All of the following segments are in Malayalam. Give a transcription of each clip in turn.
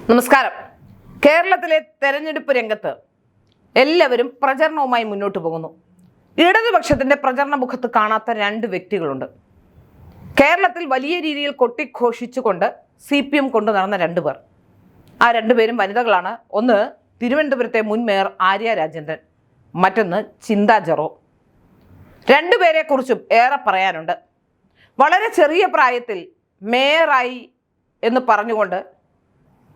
നമസ്കാരം. കേരളത്തിലെ തെരഞ്ഞെടുപ്പ് രംഗത്ത് എല്ലാവരും പ്രചരണവുമായി മുന്നോട്ട് പോകുന്നു. ഇടതുപക്ഷത്തിന്റെ പ്രചരണ മുഖത്ത് കാണാത്ത രണ്ട് വ്യക്തികളുണ്ട്. കേരളത്തിൽ വലിയ രീതിയിൽ കൊട്ടിഘോഷിച്ചുകൊണ്ട് CPM കൊണ്ടു നടന്ന രണ്ടുപേർ. ആ രണ്ടുപേരും വനിതകളാണ്. ഒന്ന് തിരുവനന്തപുരത്തെ മുൻ മേയർ ആര്യ രാജേന്ദ്രൻ, മറ്റൊന്ന് ചിന്താ ജെറോം. രണ്ടുപേരെ കുറിച്ചും ഏറെ പറയാനുണ്ട്. വളരെ ചെറിയ പ്രായത്തിൽ മേയറായി എന്ന് പറഞ്ഞുകൊണ്ട്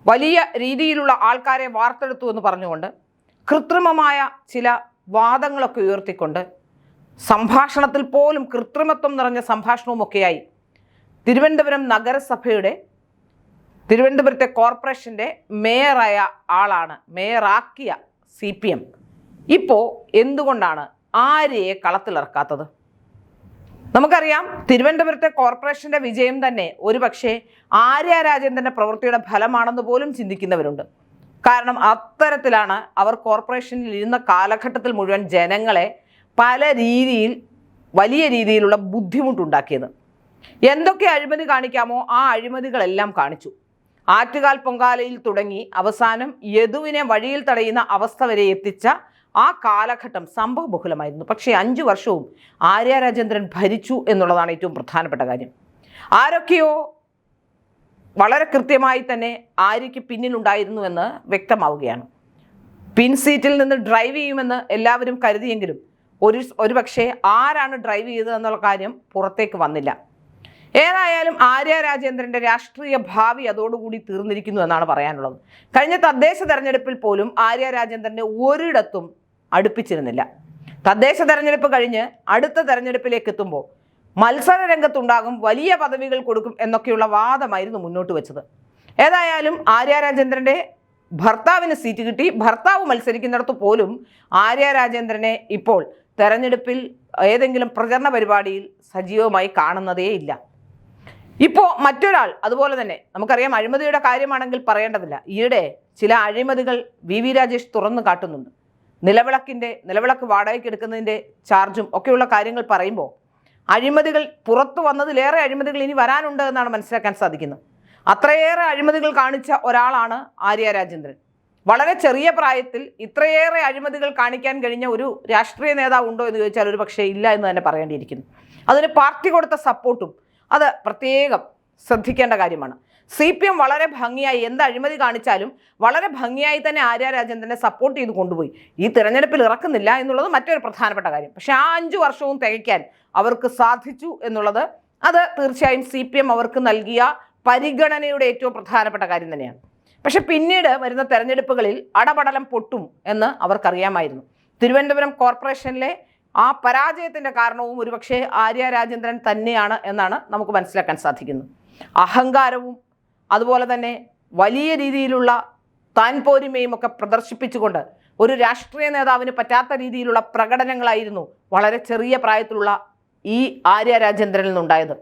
വലിയ രീതിയിലുള്ള ആൾക്കാരെ വാർത്തെടുത്തു എന്ന് പറഞ്ഞുകൊണ്ട് കൃത്രിമമായ ചില വാദങ്ങളൊക്കെ ഉയർത്തിക്കൊണ്ട് സംഭാഷണത്തിൽ പോലും കൃത്രിമത്വം നിറഞ്ഞ സംഭാഷണവുമൊക്കെയായി തിരുവനന്തപുരം നഗരസഭയുടെ തിരുവനന്തപുരത്തെ കോർപ്പറേഷൻ്റെ മേയറായ ആളാണ്. മേയറാക്കിയ CPM ഇപ്പോൾ എന്തുകൊണ്ടാണ് ആര്യയെ കളത്തിലിറക്കാത്തത്? നമുക്കറിയാം, തിരുവനന്തപുരത്തെ കോർപ്പറേഷൻ്റെ വിജയം തന്നെ ഒരുപക്ഷെ ആര്യ രാജേന്ദ്രൻ്റെ പ്രവൃത്തിയുടെ ഫലമാണെന്ന് പോലും ചിന്തിക്കുന്നവരുണ്ട്. കാരണം അത്തരത്തിലാണ് അവർ കോർപ്പറേഷനിൽ ഇരുന്ന കാലഘട്ടത്തിൽ മുഴുവൻ ജനങ്ങളെ പല രീതിയിൽ വലിയ രീതിയിലുള്ള ബുദ്ധിമുട്ടുണ്ടാക്കിയത്. എന്തൊക്കെ അഴിമതി കാണിക്കാമോ ആ അഴിമതികളെല്ലാം കാണിച്ചു. ആറ്റുകാൽ പൊങ്കാലയിൽ തുടങ്ങി അവസാനം യദുവിനെ വഴിയിൽ തടയുന്ന അവസ്ഥ വരെ എത്തിച്ച ആ കാലഘട്ടം സംഭവബഹുലമായിരുന്നു. പക്ഷേ 5 വർഷവും ആര്യ രാജേന്ദ്രൻ ഭരിച്ചു എന്നുള്ളതാണ് ഏറ്റവും പ്രധാനപ്പെട്ട കാര്യം. ആരൊക്കെയോ വളരെ കൃത്യമായി തന്നെ ആര്യയ്ക്ക് പിന്നിലുണ്ടായിരുന്നുവെന്ന് വ്യക്തമാവുകയാണ്. പിൻസീറ്റിൽ നിന്ന് ഡ്രൈവ് ചെയ്യുമെന്ന് എല്ലാവരും കരുതിയെങ്കിലും ഒരുപക്ഷെ ആരാണ് ഡ്രൈവ് ചെയ്തതെന്നുള്ള കാര്യം പുറത്തേക്ക് വന്നില്ല. ഏതായാലും ആര്യ രാജേന്ദ്രൻ്റെ രാഷ്ട്രീയ ഭാവി അതോടുകൂടി തീർന്നിരിക്കുന്നു എന്നാണ് പറയാനുള്ളത്. കഴിഞ്ഞ തദ്ദേശ തെരഞ്ഞെടുപ്പിൽ പോലും ആര്യ രാജേന്ദ്രനെ ഒരിടത്തും അടുപ്പിച്ചിരുന്നില്ല. തദ്ദേശ തെരഞ്ഞെടുപ്പ് കഴിഞ്ഞ് അടുത്ത തെരഞ്ഞെടുപ്പിലേക്ക് എത്തുമ്പോൾ മത്സര രംഗത്തുണ്ടാകും, വലിയ പദവികൾ കൊടുക്കും എന്നൊക്കെയുള്ള വാദമായിരുന്നു മുന്നോട്ട് വെച്ചത്. ഏതായാലും ആര്യ രാജേന്ദ്രൻ്റെ ഭർത്താവിന് സീറ്റ് കിട്ടി. ഭർത്താവ് മത്സരിക്കുന്നിടത്ത് പോലും ആര്യ രാജേന്ദ്രനെ ഇപ്പോൾ തെരഞ്ഞെടുപ്പിൽ ഏതെങ്കിലും പ്രചരണ പരിപാടിയിൽ സജീവമായി കാണുന്നതേ ഇല്ല. ഇപ്പോൾ മറ്റൊരാൾ അതുപോലെ തന്നെ നമുക്കറിയാം, അഴിമതിയുടെ കാര്യമാണെങ്കിൽ പറയേണ്ടതില്ല. ഈയിടെ ചില അഴിമതികൾ VV രാജേഷ് തുറന്നു കാട്ടുന്നുണ്ട്. നിലവിളക്ക് വാടകയ്ക്ക് എടുക്കുന്നതിൻ്റെ ചാർജും ഒക്കെയുള്ള കാര്യങ്ങൾ പറയുമ്പോൾ അഴിമതികൾ പുറത്തു വന്നതിലേറെ അഴിമതികൾ ഇനി വരാനുണ്ട് എന്നാണ് മനസ്സിലാക്കാൻ സാധിക്കുന്നത്. അത്രയേറെ അഴിമതികൾ കാണിച്ച ഒരാളാണ് ആര്യ രാജേന്ദ്രൻ. വളരെ ചെറിയ പ്രായത്തിൽ ഇത്രയേറെ അഴിമതികൾ കാണിക്കാൻ കഴിഞ്ഞ ഒരു രാഷ്ട്രീയ നേതാവ് ഉണ്ടോ എന്ന് ചോദിച്ചാൽ ഒരു പക്ഷേ ഇല്ല എന്ന് തന്നെ പറയേണ്ടിയിരിക്കുന്നു. അതിന് പാർട്ടി കൊടുത്ത സപ്പോർട്ടും അത് പ്രത്യേകം ശ്രദ്ധിക്കേണ്ട കാര്യമാണ്. CPM വളരെ ഭംഗിയായി എന്ത് അഴിമതി കാണിച്ചാലും വളരെ ഭംഗിയായി തന്നെ ആര്യ രാജേന്ദ്രനെ സപ്പോർട്ട് ചെയ്ത് കൊണ്ടുപോയി. ഈ തിരഞ്ഞെടുപ്പിൽ ഇറക്കുന്നില്ല എന്നുള്ളത് മറ്റൊരു പ്രധാനപ്പെട്ട കാര്യം. പക്ഷേ ആ 5 വർഷവും തികയ്ക്കാൻ അവർക്ക് സാധിച്ചു എന്നുള്ളത് അത് തീർച്ചയായും CPM അവർക്ക് നൽകിയ പരിഗണനയുടെ ഏറ്റവും പ്രധാനപ്പെട്ട കാര്യം തന്നെയാണ്. പക്ഷെ പിന്നീട് വരുന്ന തെരഞ്ഞെടുപ്പുകളിൽ അടപടലം പൊട്ടും എന്ന് അവർക്കറിയാമായിരുന്നു. തിരുവനന്തപുരം കോർപ്പറേഷനിലെ ആ പരാജയത്തിൻ്റെ കാരണവും ഒരുപക്ഷെ ആര്യ രാജേന്ദ്രൻ തന്നെയാണ് എന്നാണ് നമുക്ക് മനസ്സിലാക്കാൻ സാധിക്കുന്നത്. അഹങ്കാരവും അതുപോലെ തന്നെ വലിയ രീതിയിലുള്ള താൻ പോരിമയും ഒക്കെ പ്രദർശിപ്പിച്ചുകൊണ്ട് ഒരു രാഷ്ട്രീയ നേതാവിന് പറ്റാത്ത രീതിയിലുള്ള പ്രകടനങ്ങളായിരുന്നു വളരെ ചെറിയ പ്രായത്തിലുള്ള ഈ ആര്യ രാജേന്ദ്രനിൽ നിന്നുണ്ടായത്.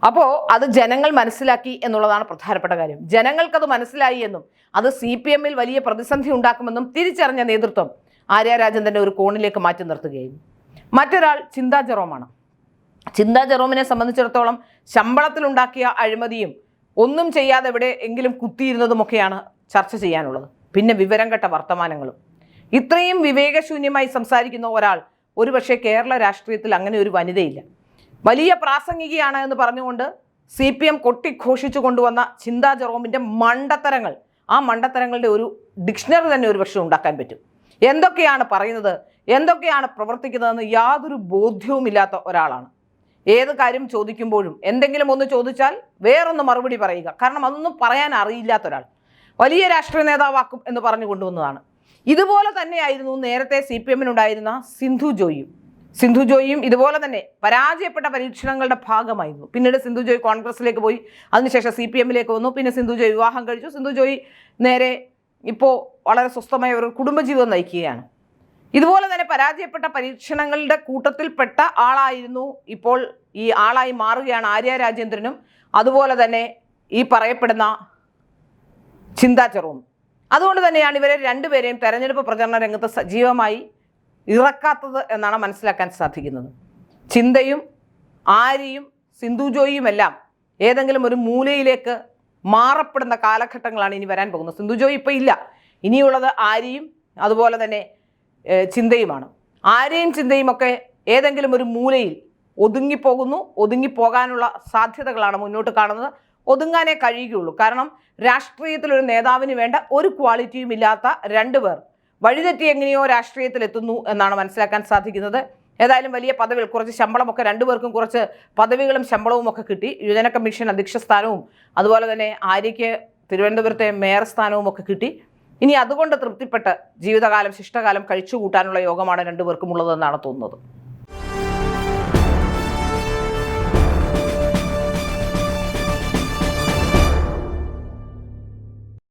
അപ്പോൾ അത് ജനങ്ങൾ മനസ്സിലാക്കി എന്നുള്ളതാണ് പ്രധാനപ്പെട്ട കാര്യം. ജനങ്ങൾക്കത് മനസ്സിലായി എന്നും അത് CPM വലിയ പ്രതിസന്ധി ഉണ്ടാക്കുമെന്നും തിരിച്ചറിഞ്ഞ നേതൃത്വം ആര്യ രാജേന്ദ്രനെ ഒരു കോണിലേക്ക് മാറ്റി നിർത്തുകയായിരുന്നു. മറ്റൊരാൾ ചിന്താ ജെറോമാണ്. ചിന്താ ജെറോമിനെ സംബന്ധിച്ചിടത്തോളം ശമ്പളത്തിലുണ്ടാക്കിയ അഴിമതിയും ഒന്നും ചെയ്യാതെ എവിടെ എങ്കിലും കുത്തിയിരുന്നതുമൊക്കെയാണ് ചർച്ച ചെയ്യാനുള്ളത്. പിന്നെ വിവരം കെട്ട വർത്തമാനങ്ങളും. ഇത്രയും വിവേകശൂന്യമായി സംസാരിക്കുന്ന ഒരാൾ ഒരുപക്ഷെ കേരള രാഷ്ട്രീയത്തിൽ അങ്ങനെ ഒരു വനിതയില്ല. വലിയ പ്രാസംഗികയാണ് എന്ന് പറഞ്ഞുകൊണ്ട് CPM കൊട്ടിഘോഷിച്ചു കൊണ്ടുവന്ന ചിന്താ ജെറോമിൻ്റെ മണ്ടത്തരങ്ങൾ, ആ മണ്ടത്തരങ്ങളുടെ ഒരു ഡിക്ഷണറി തന്നെ ഒരുപക്ഷെ ഉണ്ടാക്കാൻ പറ്റും. എന്തൊക്കെയാണ് പറയുന്നത്, എന്തൊക്കെയാണ് പ്രവർത്തിക്കുന്നതെന്ന് യാതൊരു ബോധ്യവുമില്ലാത്ത ഒരാളാണ്. ഏത് കാര്യം ചോദിക്കുമ്പോഴും എന്തെങ്കിലും ഒന്ന് ചോദിച്ചാൽ വേറൊന്ന് മറുപടി പറയുക. കാരണം അതൊന്നും പറയാൻ അറിയില്ലാത്ത ഒരാൾ വലിയ രാഷ്ട്രീയ നേതാവാക്കും എന്ന് പറഞ്ഞു കൊണ്ടുവന്നതാണ്. ഇതുപോലെ തന്നെയായിരുന്നു നേരത്തെ CPM-നുണ്ടായിരുന്ന സിന്ധു ജോയിയും ഇതുപോലെ തന്നെ പരാജയപ്പെട്ട പരീക്ഷണങ്ങളുടെ ഭാഗമായിരുന്നു. പിന്നീട് സിന്ധു ജോയ് കോൺഗ്രസിലേക്ക് പോയി, അതിനുശേഷം CPM-ലേക്ക് വന്നു. പിന്നെ സിന്ധു ജോയ് വിവാഹം കഴിച്ചു. സിന്ധു ജോയ് നേരെ ഇപ്പോൾ വളരെ സ്വസ്ഥമായ ഒരു കുടുംബജീവിതം നയിക്കുകയാണ്. ഇതുപോലെ തന്നെ പരാജയപ്പെട്ട പരീക്ഷണങ്ങളുടെ കൂട്ടത്തിൽപ്പെട്ട ആളായിരുന്നു ഇപ്പോൾ ഈ ആളായി മാറുകയാണ് ആര്യ രാജേന്ദ്രനും അതുപോലെ തന്നെ ഈ പറയപ്പെടുന്ന ചിന്താ ജെറോം. അതുകൊണ്ട് തന്നെയാണ് ഇവരെ രണ്ടുപേരെയും തെരഞ്ഞെടുപ്പ് പ്രചരണ രംഗത്ത് സജീവമായി ഇറക്കാത്തത് എന്നാണ് മനസ്സിലാക്കാൻ സാധിക്കുന്നത്. ചിന്തയും ആര്യയും സിന്ധു ജോയിയുമെല്ലാം ഏതെങ്കിലും ഒരു മൂലയിലേക്ക് മാറപ്പെടുന്ന കാലഘട്ടങ്ങളാണ് ഇനി വരാൻ പോകുന്നത്. സിന്ധു ജോയ് ഇപ്പോൾ ഇല്ല, ഇനിയുള്ളത് ആര്യയും അതുപോലെ തന്നെ ചിന്തയുമാണ്. ആര്യയും ചിന്തയും ഒക്കെ ഏതെങ്കിലും ഒരു മൂലയിൽ ഒതുങ്ങിപ്പോകുന്നു. ഒതുങ്ങിപ്പോകാനുള്ള സാധ്യതകളാണ് മുന്നോട്ട് കാണുന്നത്. ഒതുങ്ങാനേ കഴിയുകയുള്ളൂ. കാരണം രാഷ്ട്രീയത്തിൽ ഒരു നേതാവിന് വേണ്ട ഒരു ക്വാളിറ്റിയും ഇല്ലാത്ത രണ്ടുപേർ വഴിതെറ്റി എങ്ങനെയോ രാഷ്ട്രീയത്തിൽ എത്തുന്നു എന്നാണ് മനസ്സിലാക്കാൻ സാധിക്കുന്നത്. ഏതായാലും വലിയ പദവികൾ, കുറച്ച് ശമ്പളമൊക്കെ രണ്ടുപേർക്കും കുറച്ച് പദവികളും ശമ്പളവും ഒക്കെ കിട്ടി. യുവജന കമ്മീഷൻ അധ്യക്ഷ സ്ഥാനവും അതുപോലെ തന്നെ ആര്യയ്ക്ക് തിരുവനന്തപുരത്തെ മേയർ സ്ഥാനവും ഒക്കെ കിട്ടി. ഇനി അതുകൊണ്ട് തൃപ്തിപ്പെട്ട് ജീവിതകാലം ശിഷ്ടകാലം കഴിച്ചുകൂട്ടാനുള്ള യോഗമാണ് രണ്ടുപേർക്കും ഉള്ളതെന്നാണ് തോന്നുന്നത്.